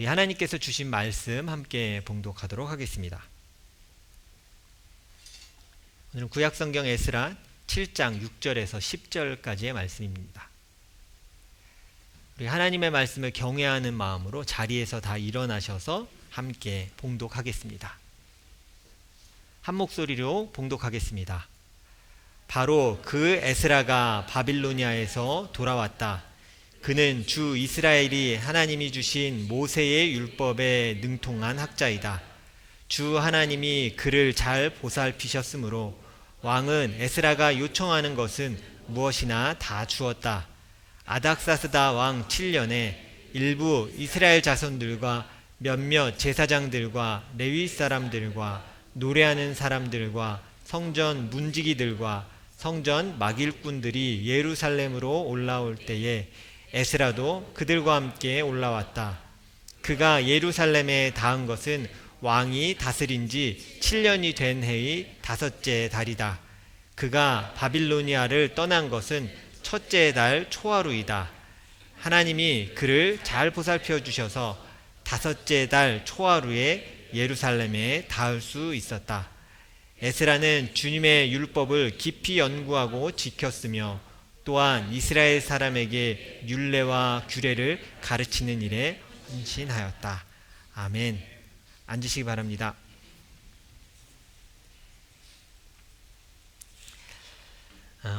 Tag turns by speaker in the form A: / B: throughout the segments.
A: 우리 하나님께서 주신 말씀 함께 봉독하도록 하겠습니다. 오늘은 구약성경 에스라 7장 6절에서 10절까지의 말씀입니다. 우리 하나님의 말씀을 경외하는 마음으로 자리에서 다 일어나셔서 함께 봉독하겠습니다. 한 목소리로 봉독하겠습니다. 바로 그 에스라가 바빌로니아에서 돌아왔다. 그는 주 이스라엘이 하나님이 주신 모세의 율법에 능통한 학자이다. 주 하나님이 그를 잘 보살피셨으므로 왕은 에스라가 요청하는 것은 무엇이나 다 주었다. 아닥사스다 왕 7년에 일부 이스라엘 자손들과 몇몇 제사장들과 레위 사람들과 노래하는 사람들과 성전 문지기들과 성전 막일꾼들이 예루살렘으로 올라올 때에 에스라도 그들과 함께 올라왔다. 그가 예루살렘에 닿은 것은 왕이 다스린 지 7년이 된 해의 5째 달이다. 그가 바빌로니아를 떠난 것은 첫째 달 초하루이다. 하나님이 그를 잘 보살펴 주셔서 5째 달 초하루에 예루살렘에 닿을 수 있었다. 에스라는 주님의 율법을 깊이 연구하고 지켰으며 또한 이스라엘 사람에게 율례와 규례를 가르치는 일에 헌신하였다. 아멘. 앉으시기 바랍니다.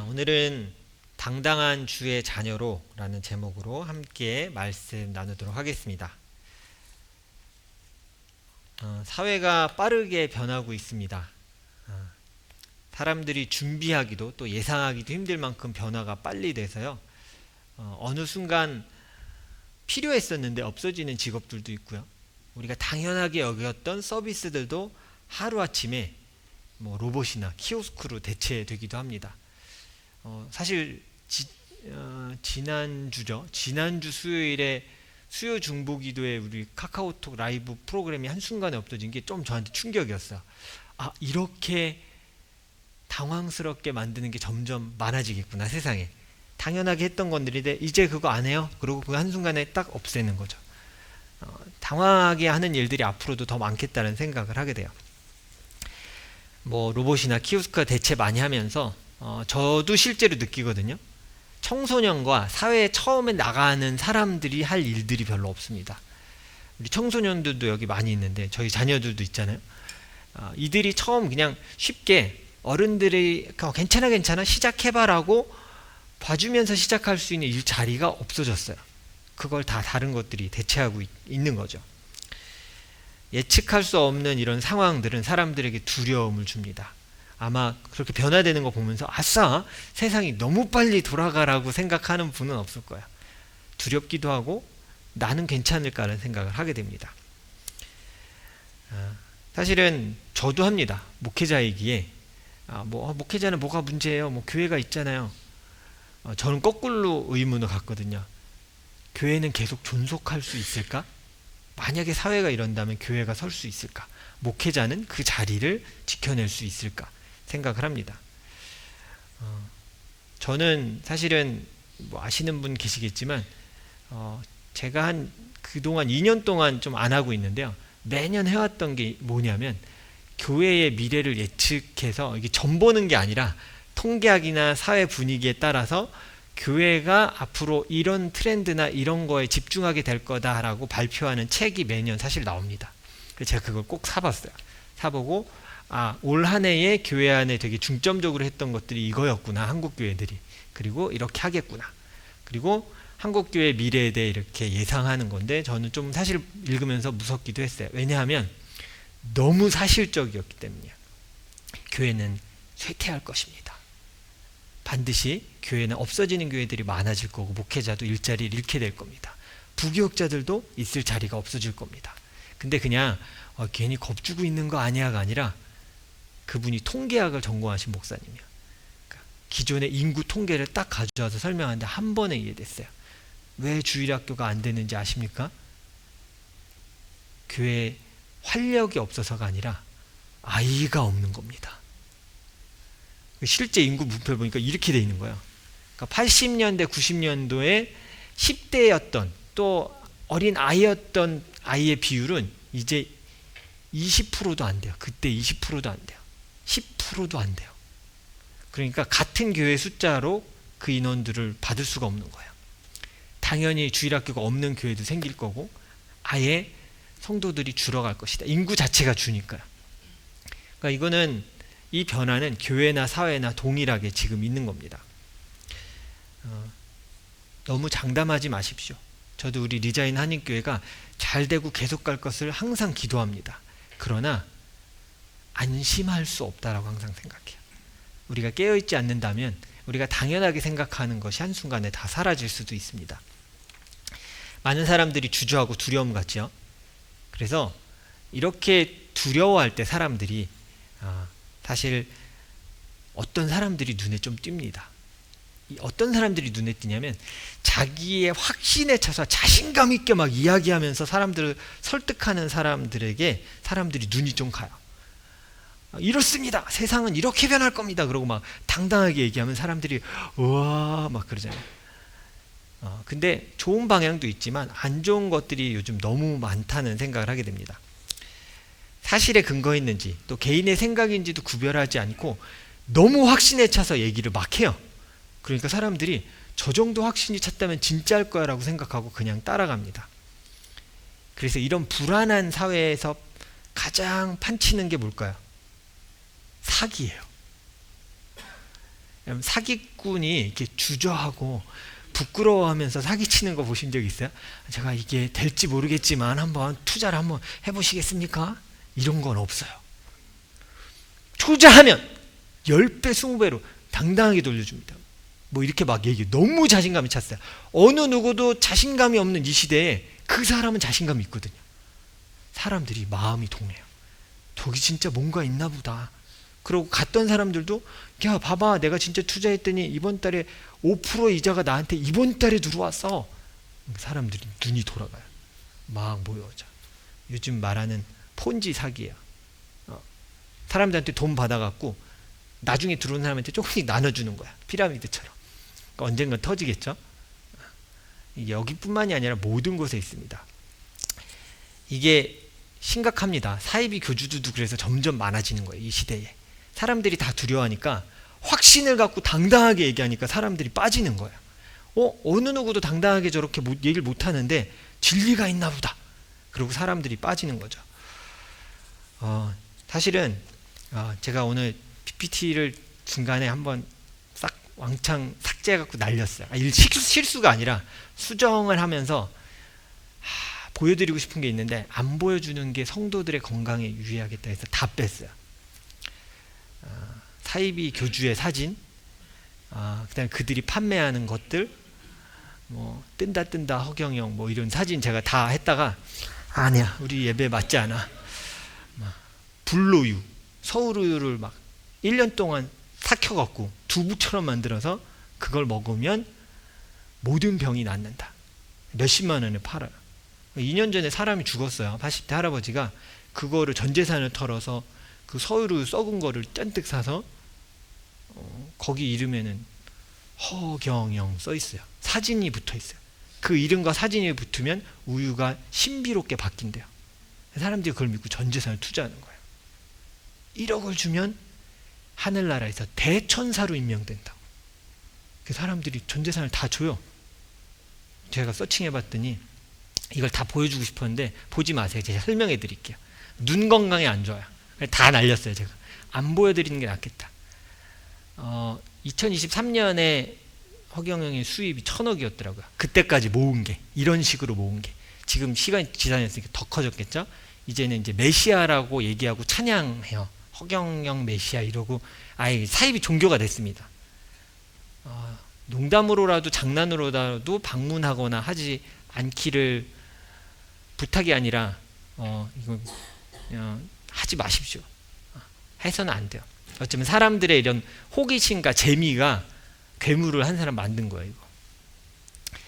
A: 오늘은 당당한 주의 자녀로 라는 제목으로 함께 말씀 나누도록 하겠습니다. 사회가 빠르게 변하고 있습니다. 사람들이 준비하기도 또 예상하기도 힘들 만큼 변화가 빨리 돼서요. 어느 순간 필요했었는데 없어지는 직업들도 있고요. 우리가 당연하게 여겼던 서비스들도 하루아침에 로봇이나 키오스크로 대체되기도 합니다. 사실 지난주 수요일에 수요 중보기도에 우리 카카오톡 라이브 프로그램이 한순간에 없어진 게 좀 저한테 충격이었어요. 이렇게 당황스럽게 만드는 게 점점 많아지겠구나, 세상에. 당연하게 했던 건들인데 이제 그거 안 해요? 그리고 그 한순간에 딱 없애는 거죠. 당황하게 하는 일들이 앞으로도 더 많겠다는 생각을 하게 돼요. 로봇이나 키오스크가 대체 많이 하면서 저도 실제로 느끼거든요. 청소년과 사회에 처음에 나가는 사람들이 할 일들이 별로 없습니다. 우리 청소년들도 여기 많이 있는데 저희 자녀들도 있잖아요. 이들이 처음 그냥 쉽게 어른들이 괜찮아 시작해봐라고 봐주면서 시작할 수 있는 일 자리가 없어졌어요. 그걸 다 다른 것들이 대체하고 있는 거죠. 예측할 수 없는 이런 상황들은 사람들에게 두려움을 줍니다. 아마 그렇게 변화되는 거 보면서 아싸, 세상이 너무 빨리 돌아가라고 생각하는 분은 없을 거야. 두렵기도 하고 나는 괜찮을까라는 생각을 하게 됩니다. 사실은 저도 합니다. 목회자이기에 목회자는 뭐가 문제예요? 교회가 있잖아요. 저는 거꾸로 의문을 갖거든요. 교회는 계속 존속할 수 있을까? 만약에 사회가 이런다면 교회가 설 수 있을까? 목회자는 그 자리를 지켜낼 수 있을까? 생각을 합니다. 저는 사실은 아시는 분 계시겠지만 제가 그동안 2년 동안 좀 안 하고 있는데요. 매년 해왔던 게 뭐냐면 교회의 미래를 예측해서 이게 점 보는 게 아니라 통계학이나 사회 분위기에 따라서 교회가 앞으로 이런 트렌드나 이런 거에 집중하게 될 거다라고 발표하는 책이 매년 사실 나옵니다. 그래서 제가 그걸 꼭 사봤어요. 사보고 올 한 해에 교회 안에 되게 중점적으로 했던 것들이 이거였구나, 한국 교회들이. 그리고 이렇게 하겠구나. 그리고 한국 교회의 미래에 대해 이렇게 예상하는 건데 저는 좀 사실 읽으면서 무섭기도 했어요. 왜냐하면 너무 사실적이었기 때문이에요. 교회는 쇠퇴할 것입니다. 반드시 교회는 없어지는 교회들이 많아질 거고 목회자도 일자리를 잃게 될 겁니다. 부교육자들도 있을 자리가 없어질 겁니다. 근데 그냥 괜히 겁주고 있는 거 아니야가 아니라 그분이 통계학을 전공하신 목사님이에요. 그러니까 기존의 인구 통계를 딱 가져와서 설명하는데 한 번에 이해됐어요. 왜 주일학교가 안 되는지 아십니까? 교회에 활력이 없어서가 아니라 아이가 없는 겁니다. 실제 인구 분포를 보니까 이렇게 돼 있는 거예요. 그러니까 80년대, 90년도에 10대였던 또 어린 아이였던 아이의 비율은 이제 20%도 안 돼요. 그때 20%도 안 돼요. 10%도 안 돼요. 그러니까 같은 교회 숫자로 그 인원들을 받을 수가 없는 거예요. 당연히 주일학교가 없는 교회도 생길 거고 아예 성도들이 줄어갈 것이다. 인구 자체가 주니까요. 그러니까 이거는 이 변화는 교회나 사회나 동일하게 지금 있는 겁니다. 너무 장담하지 마십시오. 저도 우리 리자인 한인교회가 잘 되고 계속 갈 것을 항상 기도합니다. 그러나 안심할 수 없다라고 항상 생각해요. 우리가 깨어있지 않는다면 우리가 당연하게 생각하는 것이 한순간에 다 사라질 수도 있습니다. 많은 사람들이 주저하고 두려움 갖지요. 그래서 이렇게 두려워할 때 사람들이 사실 어떤 사람들이 눈에 좀 띕니다. 어떤 사람들이 눈에 띄냐면 자기의 확신에 차서 자신감 있게 막 이야기하면서 사람들을 설득하는 사람들에게 사람들이 눈이 좀 가요. 이렇습니다. 세상은 이렇게 변할 겁니다. 그러고 막 당당하게 얘기하면 사람들이 우와 막 그러잖아요. 근데 좋은 방향도 있지만 안 좋은 것들이 요즘 너무 많다는 생각을 하게 됩니다. 사실에 근거 있는지 또 개인의 생각인지도 구별하지 않고 너무 확신에 차서 얘기를 막 해요. 그러니까 사람들이 저 정도 확신이 찼다면 진짜일 거야 라고 생각하고 그냥 따라갑니다. 그래서 이런 불안한 사회에서 가장 판치는 게 뭘까요? 사기예요. 사기꾼이 이렇게 주저하고 부끄러워하면서 사기치는 거 보신 적 있어요? 제가 이게 될지 모르겠지만 한번 투자를 한번 해보시겠습니까? 이런 건 없어요. 투자하면 10배, 20배로 당당하게 돌려줍니다. 뭐 이렇게 막 얘기해. 너무 자신감이 찼어요. 어느 누구도 자신감이 없는 이 시대에 그 사람은 자신감이 있거든요. 사람들이 마음이 동해요. 저기 진짜 뭔가 있나 보다. 그러고 갔던 사람들도 야 봐봐 내가 진짜 투자했더니 이번 달에 5% 이자가 나한테 이번 달에 들어왔어. 사람들이 눈이 돌아가요. 막 모여져. 요즘 말하는 폰지 사기예요. 사람들한테 돈 받아갖고 나중에 들어온 사람한테 조금씩 나눠주는 거야. 피라미드처럼. 그러니까 언젠간 터지겠죠. 여기뿐만이 아니라 모든 곳에 있습니다. 이게 심각합니다. 사이비 교주들도 그래서 점점 많아지는 거예요. 이 시대에. 사람들이 다 두려워하니까 확신을 갖고 당당하게 얘기하니까 사람들이 빠지는 거예요. 어느 누구도 당당하게 저렇게 얘기를 못하는데 진리가 있나 보다. 그리고 사람들이 빠지는 거죠. 사실은 제가 오늘 PPT를 중간에 한번 싹 왕창 삭제해갖고 날렸어요. 실수가 아니라 수정을 하면서 보여드리고 싶은 게 있는데 안 보여주는 게 성도들의 건강에 유의하겠다 해서 다 뺐어요. 사이비 교주의 사진, 그다음에 그들이 판매하는 것들, 뭐 뜬다 허경영 뭐 이런 사진 제가 다 했다가 아니야 우리 예배 맞지 않아. 불로유, 서울우유를 막 1년 동안 삭혀갖고 두부처럼 만들어서 그걸 먹으면 모든 병이 낫는다. 몇십만 원에 팔아요. 2년 전에 사람이 죽었어요. 80대 할아버지가 그거를 전 재산을 털어서 그 서울우유 썩은 거를 잔뜩 사서 거기 이름에는 허경영 써 있어요. 사진이 붙어 있어요. 그 이름과 사진이 붙으면 우유가 신비롭게 바뀐대요. 사람들이 그걸 믿고 전 재산을 투자하는 거예요. 1억을 주면 하늘나라에서 대천사로 임명된다고. 그 사람들이 전 재산을 다 줘요. 제가 서칭해봤더니 이걸 다 보여주고 싶었는데 보지 마세요. 제가 설명해 드릴게요. 눈 건강에 안 좋아요. 다 날렸어요. 제가 안 보여드리는 게 낫겠다. 2023년에 허경영의 수입이 1,000억이었더라고요. 그때까지 모은 게 이런 식으로 모은 게 지금 시간이 지나면서 더 커졌겠죠. 이제는 이제 메시아라고 얘기하고 찬양해요. 허경영 메시아 이러고 아예 사이비 종교가 됐습니다. 농담으로라도 장난으로라도 방문하거나 하지 않기를 부탁이 아니라 이거 하지 마십시오. 해서는 안 돼요. 어쩌면 사람들의 이런 호기심과 재미가 괴물을 한 사람 만든 거예요. 이거.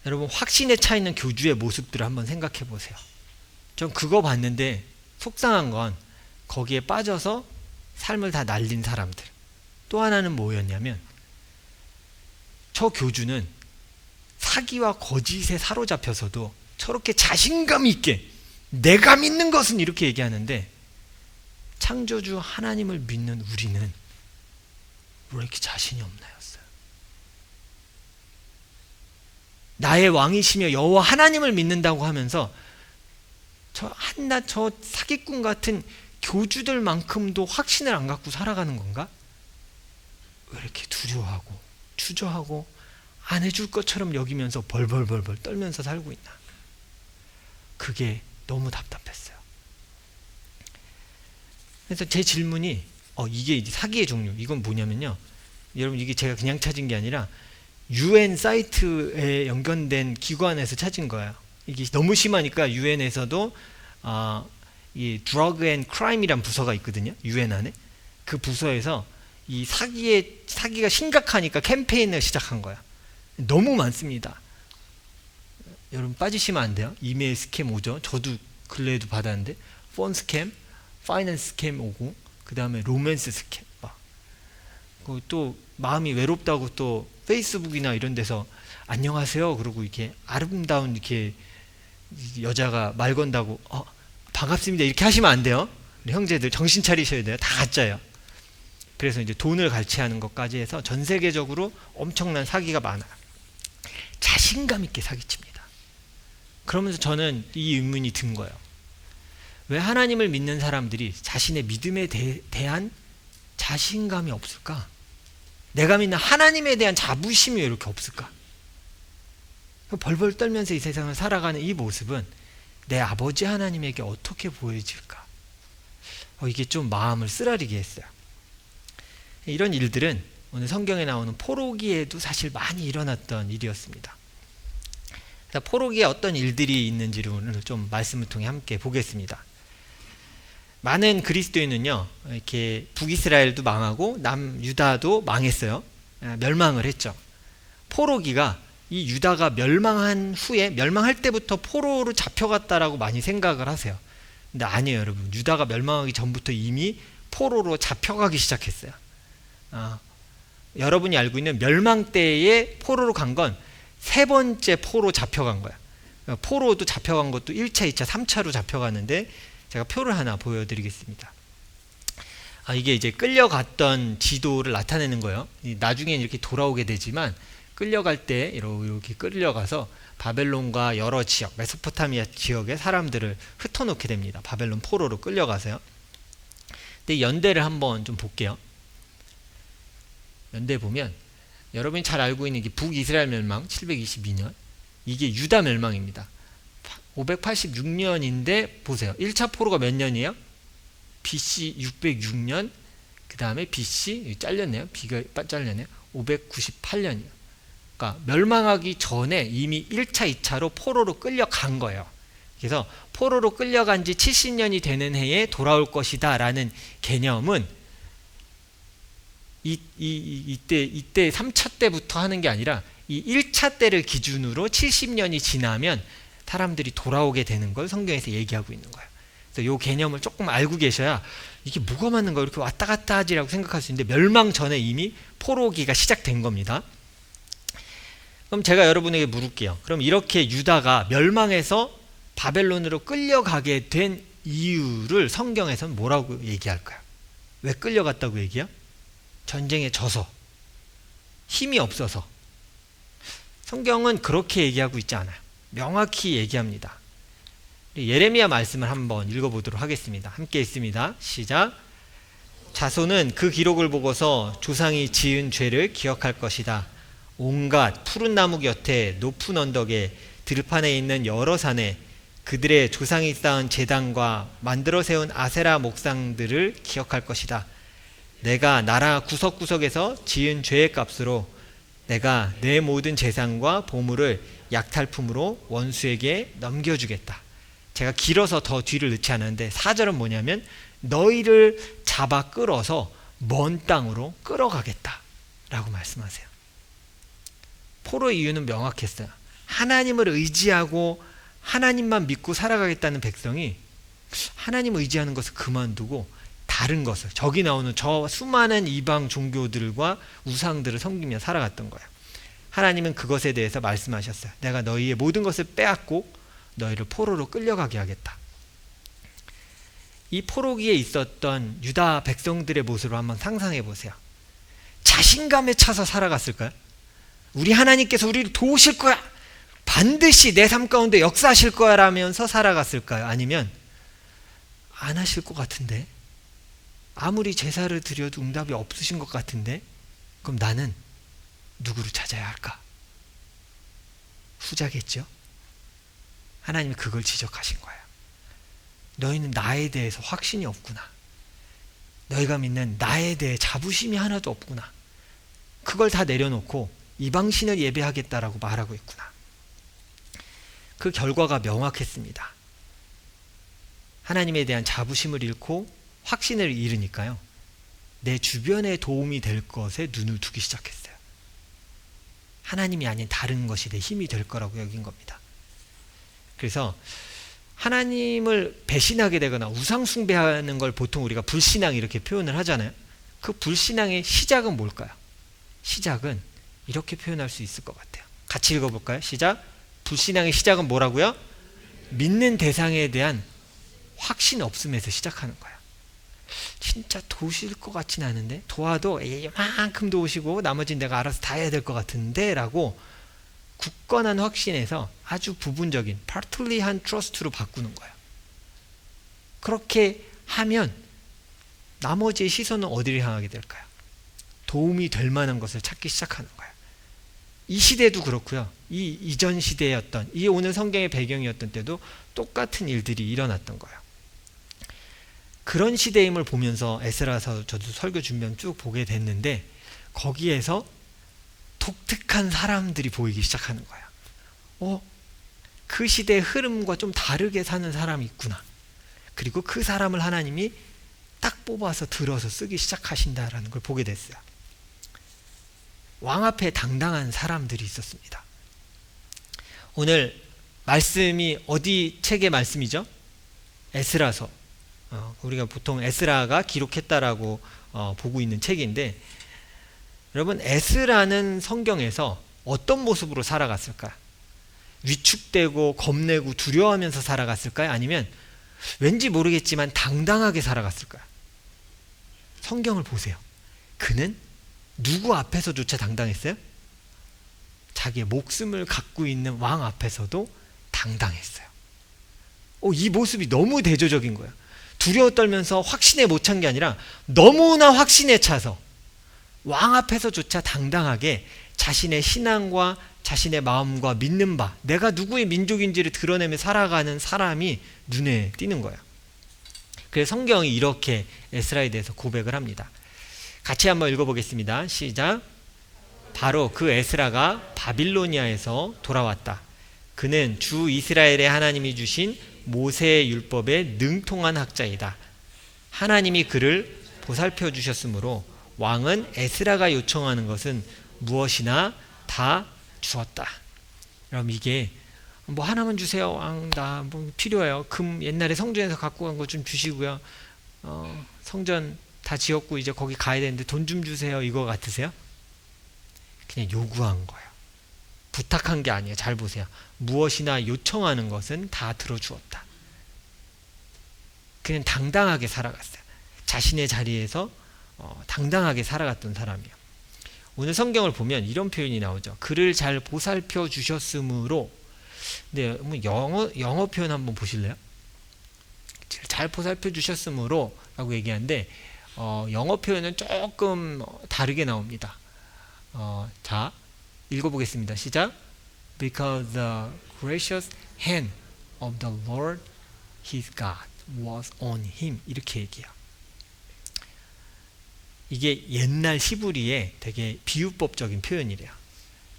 A: 여러분 확신에 차 있는 교주의 모습들을 한번 생각해 보세요. 전 그거 봤는데 속상한 건 거기에 빠져서 삶을 다 날린 사람들. 또 하나는 뭐였냐면 저 교주는 사기와 거짓에 사로잡혀서도 저렇게 자신감 있게 내가 믿는 것은 이렇게 얘기하는데, 창조주 하나님을 믿는 우리는 왜 이렇게 자신이 없나였어요? 나의 왕이시며 여호와 하나님을 믿는다고 하면서 저 한낱 저 사기꾼 같은 교주들만큼도 확신을 안 갖고 살아가는 건가? 왜 이렇게 두려워하고 주저하고 안 해줄 것처럼 여기면서 벌벌벌벌 떨면서 살고 있나? 그게 너무 답답했어요. 그래서 제 질문이 이게 이제 사기의 종류, 이건 뭐냐면요, 여러분, 이게 제가 그냥 찾은 게 아니라 UN 사이트에 연결된 기관에서 찾은 거예요. 이게 너무 심하니까 UN에서도 이 드러그 앤 크라임이란 부서가 있거든요. UN 안에. 그 부서에서 이 사기가 심각하니까 캠페인을 시작한 거야. 너무 많습니다. 여러분 빠지시면 안 돼요. 이메일 스캠 오죠. 저도 근래에도 받았는데 폰 스캠, 파이낸스 스캠 오고, 그 다음에 로맨스 스캠 막. 또 마음이 외롭다고 또 페이스북이나 이런 데서 안녕하세요 그러고 이렇게 아름다운 이렇게 여자가 말 건다고 반갑습니다 이렇게 하시면 안 돼요. 우리 형제들 정신 차리셔야 돼요. 다 가짜예요. 그래서 이제 돈을 갈취하는 것까지 해서 전 세계적으로 엄청난 사기가 많아요. 자신감 있게 사기칩니다. 그러면서 저는 이 의문이 든 거예요. 왜 하나님을 믿는 사람들이 자신의 믿음에 대한 자신감이 없을까? 내가 믿는 하나님에 대한 자부심이 왜 이렇게 없을까? 벌벌 떨면서 이 세상을 살아가는 이 모습은 내 아버지 하나님에게 어떻게 보여질까? 이게 좀 마음을 쓰라리게 했어요. 이런 일들은 오늘 성경에 나오는 포로기에도 사실 많이 일어났던 일이었습니다. 포로기에 어떤 일들이 있는지를 오늘 좀 말씀을 통해 함께 보겠습니다. 많은 그리스도인은요, 이렇게 북이스라엘도 망하고 남유다도 망했어요. 멸망을 했죠. 포로기가 이 유다가 멸망한 후에, 멸망할 때부터 포로로 잡혀갔다라고 많이 생각을 하세요. 근데 아니에요, 여러분. 유다가 멸망하기 전부터 이미 포로로 잡혀가기 시작했어요. 여러분이 알고 있는 멸망 때에 포로로 간 건 세 번째 포로 잡혀간 거야. 포로도 잡혀간 것도 1차, 2차, 3차로 잡혀갔는데, 제가 표를 하나 보여드리겠습니다. 이게 이제 끌려갔던 지도를 나타내는 거예요. 나중엔 이렇게 돌아오게 되지만, 끌려갈 때 이렇게 끌려가서 바벨론과 여러 지역, 메소포타미아 지역의 사람들을 흩어놓게 됩니다. 바벨론 포로로 끌려가서요. 근데 연대를 한번 좀 볼게요. 연대 보면 여러분이 잘 알고 있는 게 북이스라엘 멸망 722년, 이게 유다 멸망입니다. 586년인데 보세요. 1차 포로가 몇 년이에요? BC 606년, 그 다음에 BC 잘렸네요. B가 잘렸네요. 598년이에요. 그러니까 멸망하기 전에 이미 1차, 2차로 포로로 끌려간 거예요. 그래서 포로로 끌려간 지 70년이 되는 해에 돌아올 것이다 라는 개념은 이때 3차 때부터 하는 게 아니라 이 1차 때를 기준으로 70년이 지나면 사람들이 돌아오게 되는 걸 성경에서 얘기하고 있는 거예요. 그래서 이 개념을 조금 알고 계셔야 이게 뭐가 맞는 거야 이렇게 왔다 갔다 하지라고 생각할 수 있는데, 멸망 전에 이미 포로기가 시작된 겁니다. 그럼 제가 여러분에게 물을게요. 그럼 이렇게 유다가 멸망해서 바벨론으로 끌려가게 된 이유를 성경에서는 뭐라고 얘기할까요? 왜 끌려갔다고 얘기해요? 전쟁에 져서, 힘이 없어서. 성경은 그렇게 얘기하고 있지 않아요. 명확히 얘기합니다. 예레미야 말씀을 한번 읽어보도록 하겠습니다. 함께 읽습니다. 시작. 자손은 그 기록을 보고서 조상이 지은 죄를 기억할 것이다. 온갖 푸른 나무 곁에 높은 언덕에 들판에 있는 여러 산에 그들의 조상이 쌓은 제단과 만들어 세운 아세라 목상들을 기억할 것이다. 내가 나라 구석구석에서 지은 죄의 값으로 내가 내 모든 재산과 보물을 약탈품으로 원수에게 넘겨주겠다. 제가 길어서 더 뒤를 넣지 않았는데 4절은 뭐냐면 너희를 잡아 끌어서 먼 땅으로 끌어가겠다 라고 말씀하세요. 포로의 이유는 명확했어요. 하나님을 의지하고 하나님만 믿고 살아가겠다는 백성이 하나님을 의지하는 것을 그만두고 다른 것을, 저기 나오는 저 수많은 이방 종교들과 우상들을 섬기며 살아갔던 거예요. 하나님은 그것에 대해서 말씀하셨어요. 내가 너희의 모든 것을 빼앗고 너희를 포로로 끌려가게 하겠다. 이 포로기에 있었던 유다 백성들의 모습을 한번 상상해 보세요. 자신감에 차서 살아갔을까요? 우리 하나님께서 우리를 도우실 거야, 반드시 내 삶 가운데 역사하실 거야 라면서 살아갔을까요? 아니면 안 하실 것 같은데, 아무리 제사를 드려도 응답이 없으신 것 같은데, 그럼 나는 누구를 찾아야 할까? 후자겠죠? 하나님이 그걸 지적하신 거예요. 너희는 나에 대해서 확신이 없구나. 너희가 믿는 나에 대해 자부심이 하나도 없구나. 그걸 다 내려놓고 이방신을 예배하겠다라고 말하고 있구나. 그 결과가 명확했습니다. 하나님에 대한 자부심을 잃고 확신을 잃으니까요, 내 주변에 도움이 될 것에 눈을 두기 시작했어요. 하나님이 아닌 다른 것이 내 힘이 될 거라고 여긴 겁니다. 그래서 하나님을 배신하게 되거나 우상숭배하는 걸 보통 우리가 불신앙 이렇게 표현을 하잖아요. 그 불신앙의 시작은 뭘까요? 시작은 이렇게 표현할 수 있을 것 같아요. 같이 읽어볼까요? 시작. 불신앙의 시작은 뭐라고요? 믿는 대상에 대한 확신 없음에서 시작하는 거예요. 진짜 도우실 것 같진 않은데, 도와도 이만큼 도우시고 나머지는 내가 알아서 다 해야 될 것 같은데 라고 굳건한 확신에서 아주 부분적인 partly한 trust로 바꾸는 거예요. 그렇게 하면 나머지의 시선은 어디를 향하게 될까요? 도움이 될 만한 것을 찾기 시작하는 거예요. 이 시대도 그렇고요, 이 이전 시대였던, 이 오늘 성경의 배경이었던 때도 똑같은 일들이 일어났던 거예요. 그런 시대임을 보면서 에스라서 저도 설교 준비하면 쭉 보게 됐는데, 거기에서 독특한 사람들이 보이기 시작하는 거예요. 그 시대의 흐름과 좀 다르게 사는 사람이 있구나. 그리고 그 사람을 하나님이 딱 뽑아서 들어서 쓰기 시작하신다라는 걸 보게 됐어요. 왕 앞에 당당한 사람들이 있었습니다. 오늘 말씀이 어디 책의 말씀이죠? 에스라서. 우리가 보통 에스라가 기록했다라고 보고 있는 책인데, 여러분, 에스라는 성경에서 어떤 모습으로 살아갔을까요? 위축되고 겁내고 두려워하면서 살아갔을까요? 아니면 왠지 모르겠지만 당당하게 살아갔을까요? 성경을 보세요. 그는 누구 앞에서조차 당당했어요? 자기의 목숨을 갖고 있는 왕 앞에서도 당당했어요. 이 모습이 너무 대조적인 거예요. 두려워 떨면서 확신에 못 찬 게 아니라 너무나 확신에 차서 왕 앞에서조차 당당하게 자신의 신앙과 자신의 마음과 믿는 바, 내가 누구의 민족인지를 드러내며 살아가는 사람이 눈에 띄는 거예요. 그래서 성경이 이렇게 에스라에 대해서 고백을 합니다. 같이 한번 읽어보겠습니다. 시작. 바로 그 에스라가 바빌로니아에서 돌아왔다. 그는 주 이스라엘의 하나님이 주신 모세의 율법에 능통한 학자이다. 하나님이 그를 보살펴 주셨으므로 왕은 에스라가 요청하는 것은 무엇이나 다 주었다. 그럼 이게 하나만 주세요. 왕, 나 필요해요. 금 옛날에 성전에서 갖고 간 거 좀 주시고요. 성전 다 지었고 이제 거기 가야 되는데 돈 좀 주세요. 이거 같으세요? 그냥 요구한 거예요. 부탁한 게 아니에요. 잘 보세요. 무엇이나 요청하는 것은 다 들어주었다. 그냥 당당하게 살아갔어요. 자신의 자리에서 당당하게 살아갔던 사람이에요. 오늘 성경을 보면 이런 표현이 나오죠. 그를 잘 보살펴 주셨으므로. 근데 영어 표현 한번 보실래요? 잘 보살펴 주셨으므로 라고 얘기하는데 영어 표현은 조금 다르게 나옵니다. 자, 읽어보겠습니다. 시작. Because the gracious hand of the Lord his God was on him. 이렇게 얘기해요. 이게 옛날 히브리의 되게 비유법적인 표현이래요.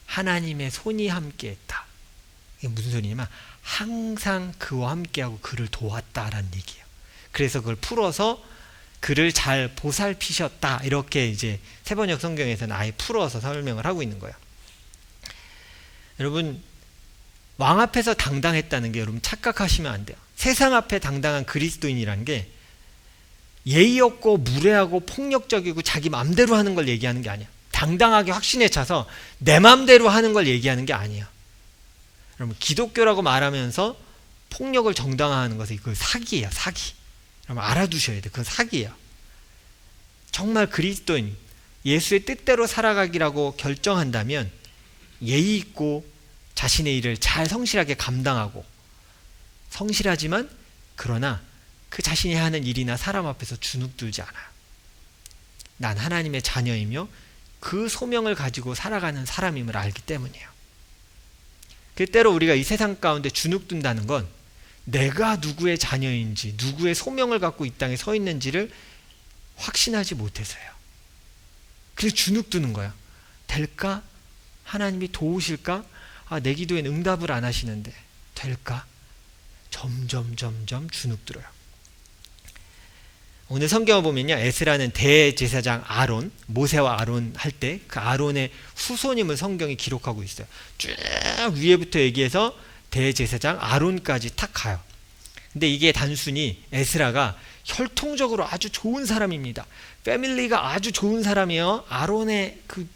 A: 하나님의 손이 함께했다. 이게 무슨 소리냐면 항상 그와 함께하고 그를 도왔다라는 얘기예요. 그래서 그걸 풀어서 그를 잘 보살피셨다, 이렇게 이제 세번역 성경에서는 아예 풀어서 설명을 하고 있는 거예요. 여러분, 왕 앞에서 당당했다는 게 여러분 착각하시면 안 돼요. 세상 앞에 당당한 그리스도인이라는 게 예의 없고 무례하고 폭력적이고 자기 마음대로 하는 걸 얘기하는 게 아니야. 당당하게 확신에 차서 내 마음대로 하는 걸 얘기하는 게 아니에요. 여러분, 기독교라고 말하면서 폭력을 정당화하는 것은 그 사기예요. 사기. 여러분 알아두셔야 돼요. 그건 사기예요. 정말 그리스도인, 예수의 뜻대로 살아가기라고 결정한다면 예의 있고 자신의 일을 잘 성실하게 감당하고, 성실하지만 그러나 그 자신이 하는 일이나 사람 앞에서 주눅들지 않아요. 난 하나님의 자녀이며 그 소명을 가지고 살아가는 사람임을 알기 때문이에요. 때로 우리가 이 세상 가운데 주눅든다는 건 내가 누구의 자녀인지, 누구의 소명을 갖고 이 땅에 서 있는지를 확신하지 못해서요. 그래서 주눅드는 거야. 될까? 하나님이 도우실까? 내 기도엔 응답을 안 하시는데 될까? 점점 주눅들어요. 오늘 성경을 보면요, 에스라는 대제사장 아론, 모세와 아론 할 때 그 아론의 후손임을 성경이 기록하고 있어요. 쭉 위에부터 얘기해서 대제사장 아론까지 탁 가요. 근데 이게 단순히 에스라가 혈통적으로 아주 좋은 사람입니다, 패밀리가 아주 좋은 사람이에요, 아론의 그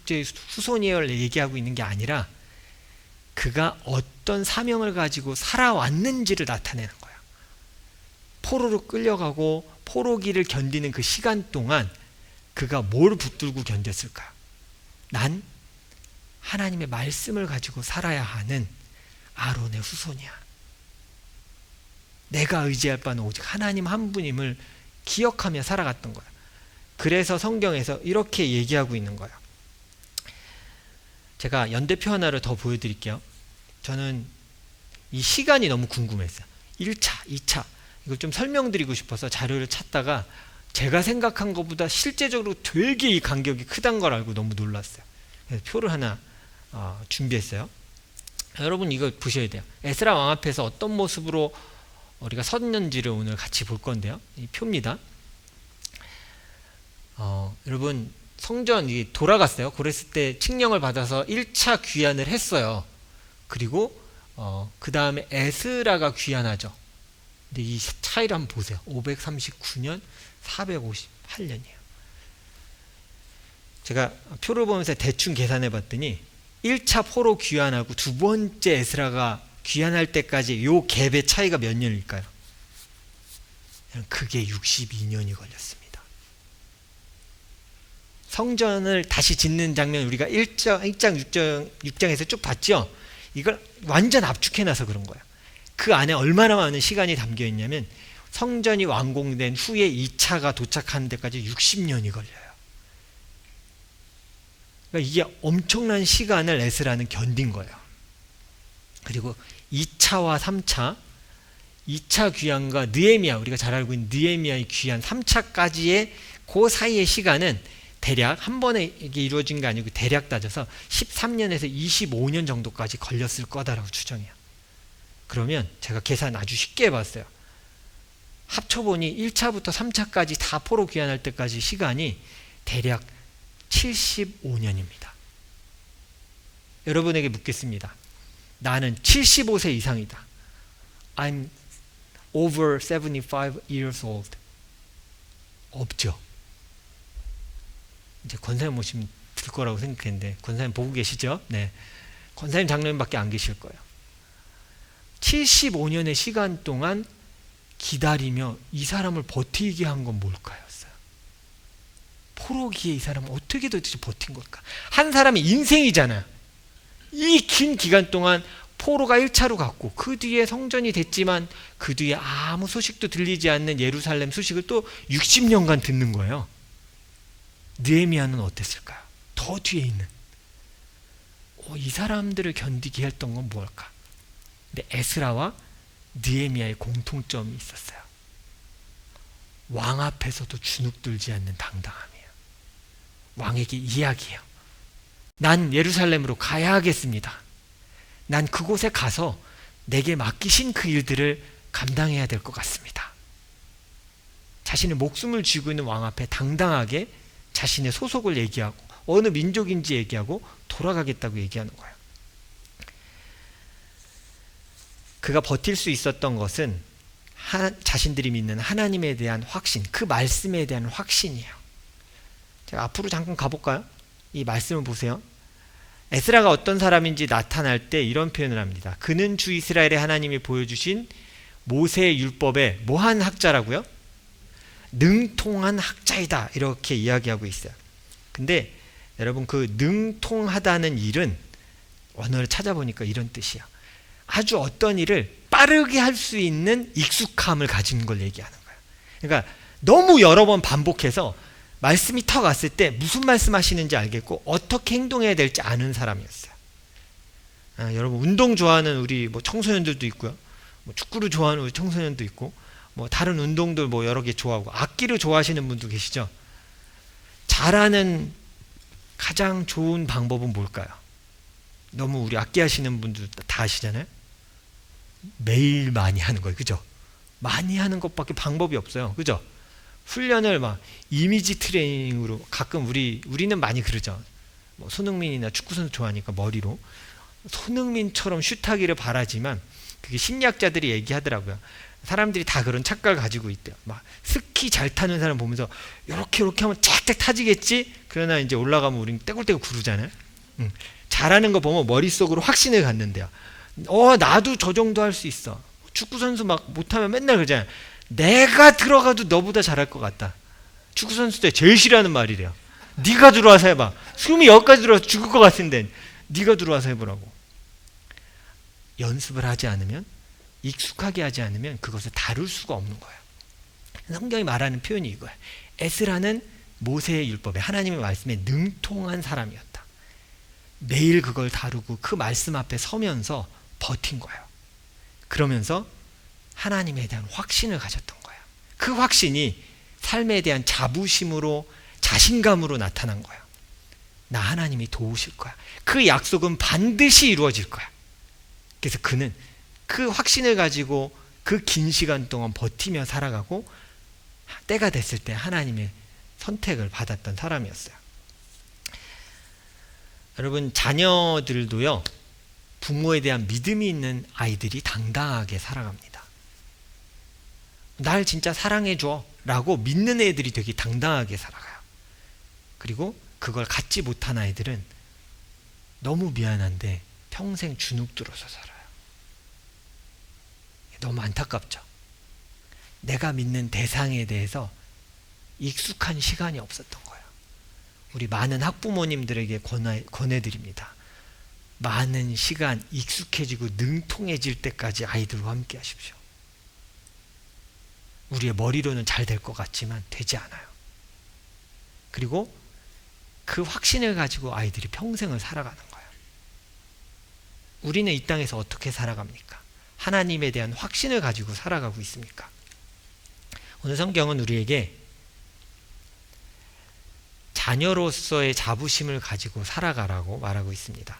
A: 후손이에요 얘기하고 있는 게 아니라 그가 어떤 사명을 가지고 살아왔는지를 나타내는 거예요. 포로로 끌려가고 포로기를 견디는 그 시간 동안 그가 뭘 붙들고 견뎠을까요? 난 하나님의 말씀을 가지고 살아야 하는 아론의 후손이야. 내가 의지할 바는 오직 하나님 한 분임을 기억하며 살아갔던 거야. 그래서 성경에서 이렇게 얘기하고 있는 거예요. 제가 연대표 하나를 더 보여드릴게요. 저는 이 시간이 너무 궁금했어요. 1차, 2차 이걸 좀 설명드리고 싶어서 자료를 찾다가 제가 생각한 것보다 실제적으로 되게 이 간격이 크다는 걸 알고 너무 놀랐어요. 그래서 표를 하나 준비했어요. 여러분 이거 보셔야 돼요. 에스라 왕 앞에서 어떤 모습으로 우리가 섰는지를 오늘 같이 볼 건데요. 이 표입니다. 여러분 성전이 돌아갔어요. 그랬을 때 칙령을 받아서 1차 귀환을 했어요. 그리고 그 다음에 에스라가 귀환하죠. 근데 이 차이를 한번 보세요. 539년, 458년이에요. 제가 표를 보면서 대충 계산해 봤더니 1차 포로 귀환하고 두 번째 에스라가 귀환할 때까지 요 갭의 차이가 몇 년일까요? 그게 62년이 걸렸습니다. 성전을 다시 짓는 장면 우리가 1장 6장에서 쭉 봤죠? 이걸 완전 압축해놔서 그런 거예요. 그 안에 얼마나 많은 시간이 담겨 있냐면 성전이 완공된 후에 2차가 도착하는 데까지 60년이 걸려요. 그러니까 이게 엄청난 시간을 에스라는 견딘 거예요. 그리고 2차와 3차, 2차 귀환과 느헤미야, 우리가 잘 알고 있는 느헤미야의 귀환 3차까지의 그 사이의 시간은 대략 한 번에 이게 이루어진 게 아니고 대략 따져서 13년에서 25년 정도까지 걸렸을 거다라고 추정해요. 그러면 제가 계산 아주 쉽게 해봤어요. 합쳐보니 1차부터 3차까지 다 포로 귀환할 때까지 시간이 대략 75년입니다. 여러분에게 묻겠습니다. 나는 75세 이상이다. I'm over 75 years old. 없죠. 이제 권사님 오시면 들 거라고 생각했는데 권사님 보고 계시죠? 네. 권사님 장로님밖에 안 계실 거예요. 75년의 시간 동안 기다리며 이 사람을 버티게 한 건 뭘까였어요? 포로기에 이 사람은 어떻게 도대체 버틴 걸까? 한 사람의 인생이잖아요. 이 긴 기간 동안 포로가 1차로 갔고 그 뒤에 성전이 됐지만 그 뒤에 아무 소식도 들리지 않는 예루살렘 소식을 또 60년간 듣는 거예요. 느헤미야는 어땠을까요? 더 뒤에 있는 이 사람들을 견디게 했던 건 뭘까? 근데 에스라와 느헤미야의 공통점이 있었어요. 왕 앞에서도 주눅들지 않는 당당함이에요. 왕에게 이야기해요. 난 예루살렘으로 가야 하겠습니다. 난 그곳에 가서 내게 맡기신 그 일들을 감당해야 될 것 같습니다. 자신의 목숨을 쥐고 있는 왕 앞에 당당하게 자신의 소속을 얘기하고 어느 민족인지 얘기하고 돌아가겠다고 얘기하는 거예요. 그가 버틸 수 있었던 것은 자신들이 믿는 하나님에 대한 확신, 그 말씀에 대한 확신이에요. 제가 앞으로 잠깐 가볼까요? 이 말씀을 보세요. 에스라가 어떤 사람인지 나타날 때 이런 표현을 합니다. 그는 주 이스라엘의 하나님이 보여주신 모세의 율법에 뭐한 학자라고요? 능통한 학자이다, 이렇게 이야기하고 있어요. 근데 여러분, 그 능통하다는 일은 언어를 찾아보니까 이런 뜻이야. 아주 어떤 일을 빠르게 할 수 있는 익숙함을 가진 걸 얘기하는 거야. 그러니까 너무 여러 번 반복해서 말씀이 턱 왔을 때 무슨 말씀하시는지 알겠고 어떻게 행동해야 될지 아는 사람이었어요. 여러분, 운동 좋아하는 우리 뭐 청소년들도 있고요, 뭐 축구를 좋아하는 우리 청소년도 있고, 뭐 다른 운동들 뭐 여러 개 좋아하고, 악기를 좋아하시는 분도 계시죠. 잘하는 가장 좋은 방법은 뭘까요? 너무 우리 악기 하시는 분들 다 아시잖아요. 매일 많이 하는 거예요. 그죠? 많이 하는 것밖에 방법이 없어요. 그죠? 훈련을 막 이미지 트레이닝으로, 가끔 우리는 많이 그러죠. 뭐 손흥민이나 축구선수 좋아하니까 머리로 손흥민처럼 슛하기를 바라지만, 그게 심리학자들이 얘기하더라고요. 사람들이 다 그런 착각을 가지고 있대요. 막 스키 잘 타는 사람 보면서 이렇게 하면 착착 타지겠지? 그러나 이제 올라가면 우린 떼굴떼굴 구르잖아요. 잘하는 거 보면 머릿속으로 확신을 갖는데요. 나도 저 정도 할 수 있어. 축구선수 막 못하면 맨날 그러잖아요. 내가 들어가도 너보다 잘할 것 같다. 축구선수 때 제일 싫어하는 말이래요. 네가 들어와서 해봐. 숨이 여기까지 들어와서 죽을 것 같은데 네가 들어와서 해보라고. 연습을 하지 않으면, 익숙하게 하지 않으면 그것을 다룰 수가 없는 거예요. 성경이 말하는 표현이 이거예요. 에스라는 모세의 율법에, 하나님의 말씀에 능통한 사람이었다. 매일 그걸 다루고 그 말씀 앞에 서면서 버틴 거예요. 그러면서 하나님에 대한 확신을 가졌던 거예요. 그 확신이 삶에 대한 자부심으로, 자신감으로 나타난 거예요. 나 하나님이 도우실 거야. 그 약속은 반드시 이루어질 거야. 그래서 그는 그 확신을 가지고 그 긴 시간 동안 버티며 살아가고, 때가 됐을 때 하나님의 선택을 받았던 사람이었어요. 여러분, 자녀들도요, 부모에 대한 믿음이 있는 아이들이 당당하게 살아갑니다. 날 진짜 사랑해줘 라고 믿는 애들이 되게 당당하게 살아가요. 그리고 그걸 갖지 못한 아이들은 너무 미안한데 평생 주눅 들어서 살아요. 너무 안타깝죠. 내가 믿는 대상에 대해서 익숙한 시간이 없었던 거예요. 우리 많은 학부모님들에게 권해드립니다. 많은 시간 익숙해지고 능통해질 때까지 아이들과 함께 하십시오. 우리의 머리로는 잘 될 것 같지만 되지 않아요. 그리고 그 확신을 가지고 아이들이 평생을 살아가는 거예요. 우리는 이 땅에서 어떻게 살아갑니까? 하나님에 대한 확신을 가지고 살아가고 있습니까? 오늘 성경은 우리에게 자녀로서의 자부심을 가지고 살아가라고 말하고 있습니다.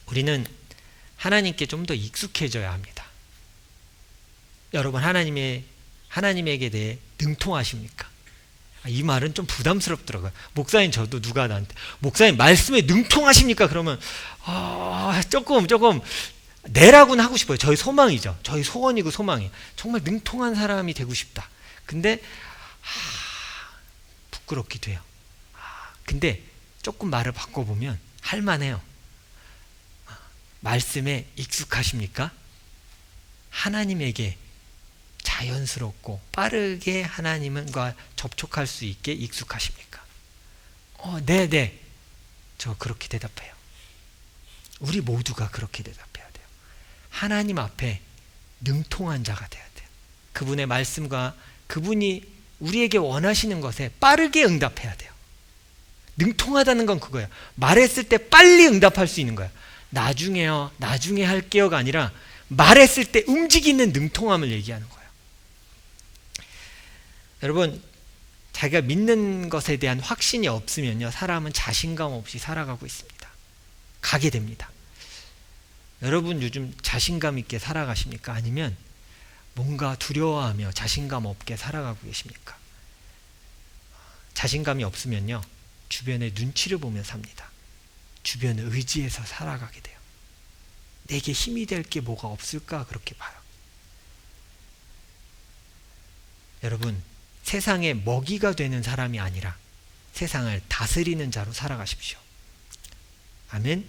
A: 우리는 하나님께 좀 더 익숙해져야 합니다. 여러분, 하나님에게 대해 능통하십니까? 이 말은 좀 부담스럽더라고요. 목사님, 저도 누가 나한테 목사님 말씀에 능통하십니까? 그러면 조금 내라고는 하고 싶어요. 저희 소망이죠. 저희 소원이고 소망이에요. 정말 능통한 사람이 되고 싶다. 근데 부끄럽기도 해요. 근데 조금 말을 바꿔보면 할만해요. 말씀에 익숙하십니까? 하나님에게 자연스럽고 빠르게 하나님과 접촉할 수 있게 익숙하십니까? 네. 저 그렇게 대답해요. 우리 모두가 그렇게 대답해야 돼요. 하나님 앞에 능통한 자가 돼야 돼요. 그분의 말씀과 그분이 우리에게 원하시는 것에 빠르게 응답해야 돼요. 능통하다는 건 그거예요. 말했을 때 빨리 응답할 수 있는 거예요. 나중에 할게요가 아니라 말했을 때 움직이는 능통함을 얘기하는 거예요. 여러분, 자기가 믿는 것에 대한 확신이 없으면요, 사람은 자신감 없이 살아가고 있습니다. 가게 됩니다. 여러분, 요즘 자신감 있게 살아가십니까? 아니면 뭔가 두려워하며 자신감 없게 살아가고 계십니까? 자신감이 없으면요, 주변의 눈치를 보며 삽니다. 주변을 의지해서 살아가게 돼요. 내게 힘이 될 게 뭐가 없을까? 그렇게 봐요. 여러분, 세상에 먹이가 되는 사람이 아니라 세상을 다스리는 자로 살아가십시오. 아멘.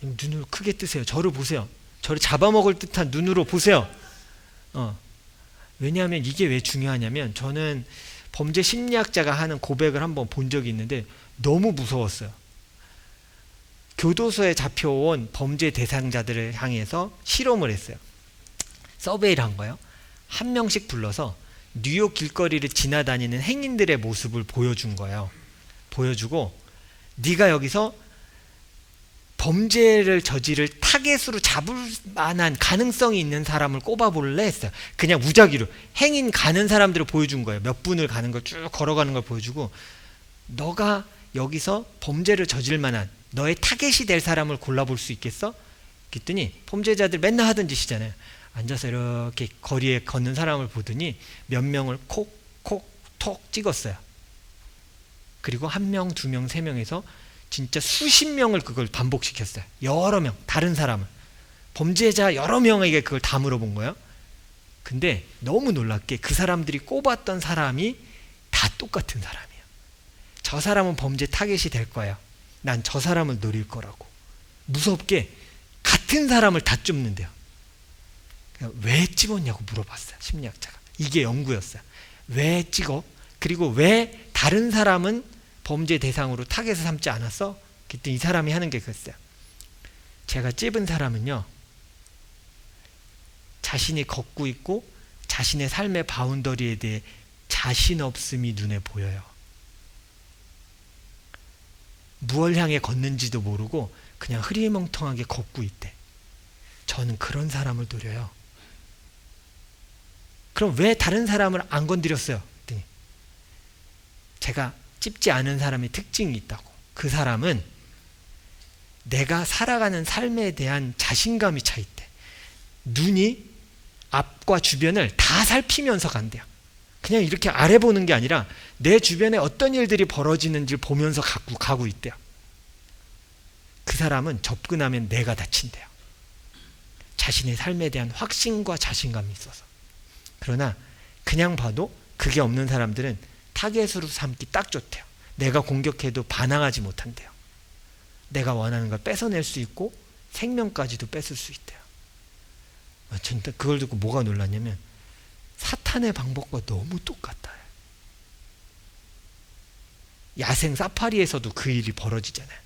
A: 눈을 크게 뜨세요. 저를 보세요. 저를 잡아먹을 듯한 눈으로 보세요. 왜냐하면 이게 왜 중요하냐면 저는 범죄 심리학자가 하는 고백을 한번 본 적이 있는데 너무 무서웠어요. 교도소에 잡혀온 범죄 대상자들을 향해서 실험을 했어요. 서베이를 한 거예요. 한 명씩 불러서 뉴욕 길거리를 지나다니는 행인들의 모습을 보여준 거예요. 보여주고 네가 여기서 범죄를 저지를 타겟으로 잡을 만한 가능성이 있는 사람을 꼽아볼래 했어요. 그냥 무작위로 행인 가는 사람들을 보여준 거예요. 몇 분을 가는 걸 쭉 걸어가는 걸 보여주고 너가 여기서 범죄를 저질 만한 너의 타겟이 될 사람을 골라볼 수 있겠어? 그랬더니 범죄자들 맨날 하던 짓이잖아요. 앉아서 이렇게 거리에 걷는 사람을 보더니 몇 명을 콕 찍었어요. 그리고 한 명, 두 명, 세 명에서 진짜 수십 명을 그걸 반복시켰어요. 여러 명, 다른 사람을. 범죄자 여러 명에게 그걸 다 물어본 거예요. 근데 너무 놀랍게 그 사람들이 꼽았던 사람이 다 똑같은 사람이에요. 저 사람은 범죄 타겟이 될 거예요. 난 저 사람을 노릴 거라고. 무섭게 같은 사람을 다 쫓는데요. 왜 찍었냐고 물어봤어요. 심리학자가. 이게 연구였어요. 왜 찍어? 그리고 왜 다른 사람은 범죄 대상으로 타겟을 삼지 않았어? 그랬더니 이 사람이 하는 게 그랬어요. 제가 찝은 사람은요, 자신이 걷고 있고 자신의 삶의 바운더리에 대해 자신 없음이 눈에 보여요. 무엇을 향해 걷는지도 모르고 그냥 흐리멍텅하게 걷고 있대. 저는 그런 사람을 노려요. 그럼 왜 다른 사람을 안 건드렸어요? 그랬더니 제가 찝지 않은 사람의 특징이 있다고. 그 사람은 내가 살아가는 삶에 대한 자신감이 차 있대. 눈이 앞과 주변을 다 살피면서 간대요. 그냥 이렇게 아래 보는 게 아니라 내 주변에 어떤 일들이 벌어지는지를 보면서 가고 있대요. 그 사람은 접근하면 내가 다친대요. 자신의 삶에 대한 확신과 자신감이 있어서. 그러나 그냥 봐도 그게 없는 사람들은 타겟으로 삼기 딱 좋대요. 내가 공격해도 반항하지 못한대요. 내가 원하는 걸 뺏어낼 수 있고 생명까지도 뺏을 수 있대요. 전 그걸 듣고 뭐가 놀랐냐면 사탄의 방법과 너무 똑같아요. 야생 사파리에서도 그 일이 벌어지잖아요.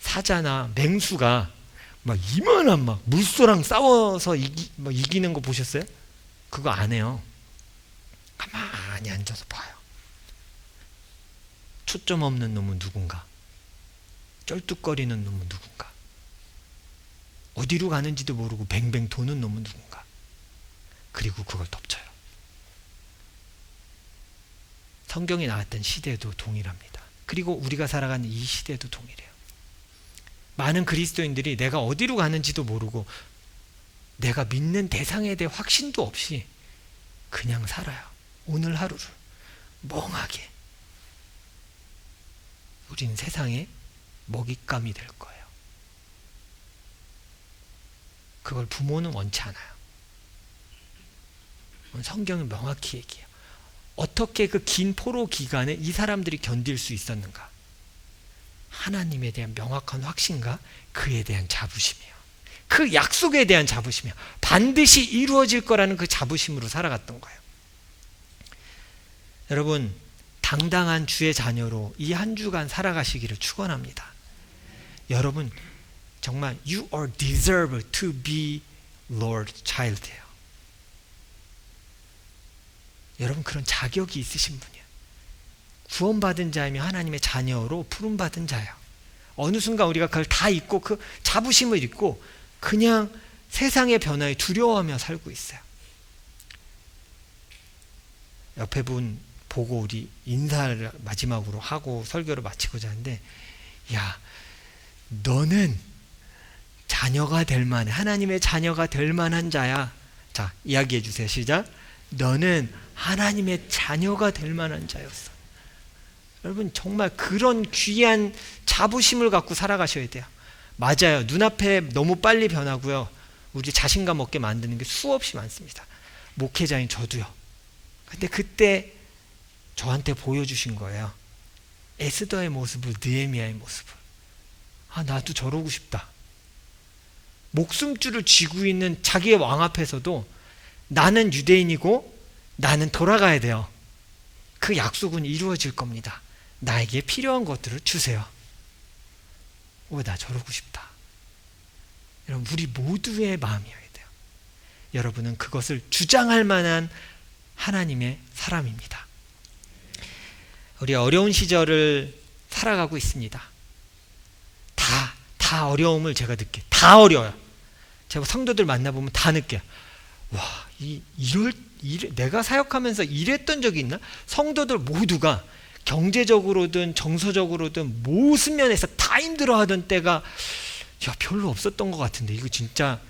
A: 사자나 맹수가 막 이만한 막 물소랑 싸워서 이기는 거 보셨어요? 그거 안 해요. 가만히 앉아서 봐요. 초점 없는 놈은 누군가? 쩔뚝거리는 놈은 누군가? 어디로 가는지도 모르고 뱅뱅 도는 놈은 누군가? 그리고 그걸 덮쳐요. 성경에 나왔던 시대도 동일합니다. 그리고 우리가 살아가는 이 시대도 동일해요. 많은 그리스도인들이 내가 어디로 가는지도 모르고 내가 믿는 대상에 대해 확신도 없이 그냥 살아요. 오늘 하루를 멍하게. 우린 세상에 먹잇감이 될 거예요. 그걸 부모는 원치 않아요. 성경은 명확히 얘기해요. 어떻게 그 긴 포로 기간에 이 사람들이 견딜 수 있었는가? 하나님에 대한 명확한 확신과 그에 대한 자부심이에요. 그 약속에 대한 자부심이에요. 반드시 이루어질 거라는 그 자부심으로 살아갔던 거예요. 여러분, 당당한 주의 자녀로 이 한 주간 살아가시기를 축원합니다. 여러분, 정말 you are deserved to be Lord child예요. 여러분, 그런 자격이 있으신 분이에요. 구원받은 자이며 하나님의 자녀로 부름받은 자예요. 어느 순간 우리가 그걸 다 잊고 그 자부심을 잊고 그냥 세상의 변화에 두려워하며 살고 있어요. 옆에 분 보고 우리 인사를 마지막으로 하고 설교를 마치고자 하는데, 야, 너는 자녀가 될 만해. 하나님의 자녀가 될 만한 자야. 자, 이야기해 주세요. 시작. 너는 하나님의 자녀가 될 만한 자였어. 여러분, 정말 그런 귀한 자부심을 갖고 살아가셔야 돼요. 맞아요. 눈앞에 너무 빨리 변하고요. 우리 자신감 없게 만드는 게 수없이 많습니다. 목회자인 저도요. 근데 그때 저한테 보여주신 거예요. 에스더의 모습을, 느헤미야의 모습을. 아, 나도 저러고 싶다. 목숨줄을 쥐고 있는 자기의 왕 앞에서도 나는 유대인이고 나는 돌아가야 돼요. 그 약속은 이루어질 겁니다. 나에게 필요한 것들을 주세요. 나 저러고 싶다. 여러분, 우리 모두의 마음이어야 돼요. 여러분은 그것을 주장할 만한 하나님의 사람입니다. 우리 어려운 시절을 살아가고 있습니다. 다 어려움을 제가 느껴요. 다 어려워요. 제가 성도들 만나보면 다 느껴요. 내가 사역하면서 이랬던 적이 있나? 성도들 모두가 경제적으로든 정서적으로든 모든 면에서 다 힘들어하던 때가 별로 없었던 것 같은데, 이거 진짜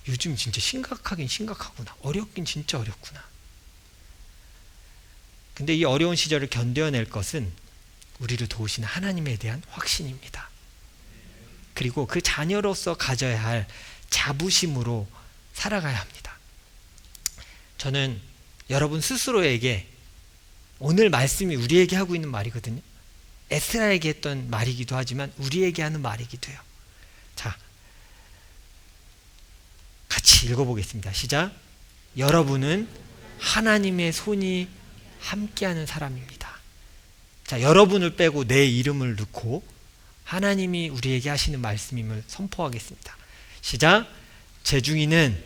A: 요즘 진짜 심각하긴 심각하구나. 어렵긴 진짜 어렵구나. 근데 이 어려운 시절을 견뎌낼 것은 우리를 도우시는 하나님에 대한 확신입니다. 그리고 그 자녀로서 가져야 할 자부심으로 살아가야 합니다. 저는 여러분 스스로에게, 오늘 말씀이 우리에게 하고 있는 말이거든요. 에스라에게 했던 말이기도 하지만 우리에게 하는 말이기도 해요. 자, 같이 읽어보겠습니다. 시작. 여러분은 하나님의 손이 함께하는 사람입니다. 자, 여러분을 빼고 내 이름을 넣고 하나님이 우리에게 하시는 말씀임을 선포하겠습니다. 시작. 재중이는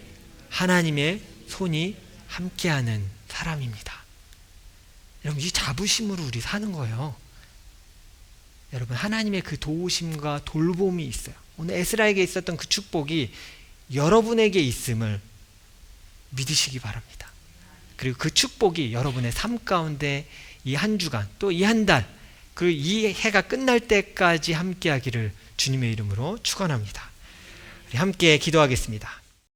A: 하나님의 손이 함께하는 사람입니다. 여러분, 이 자부심으로 우리 사는 거예요. 여러분, 하나님의 그 도우심과 돌봄이 있어요. 오늘 에스라에게 있었던 그 축복이 여러분에게 있음을 믿으시기 바랍니다. 그리고 그 축복이 여러분의 삶 가운데 이 한 주간, 또 이 한 달, 그리고 이 해가 끝날 때까지 함께하기를 주님의 이름으로 축원합니다. 우리 함께 기도하겠습니다.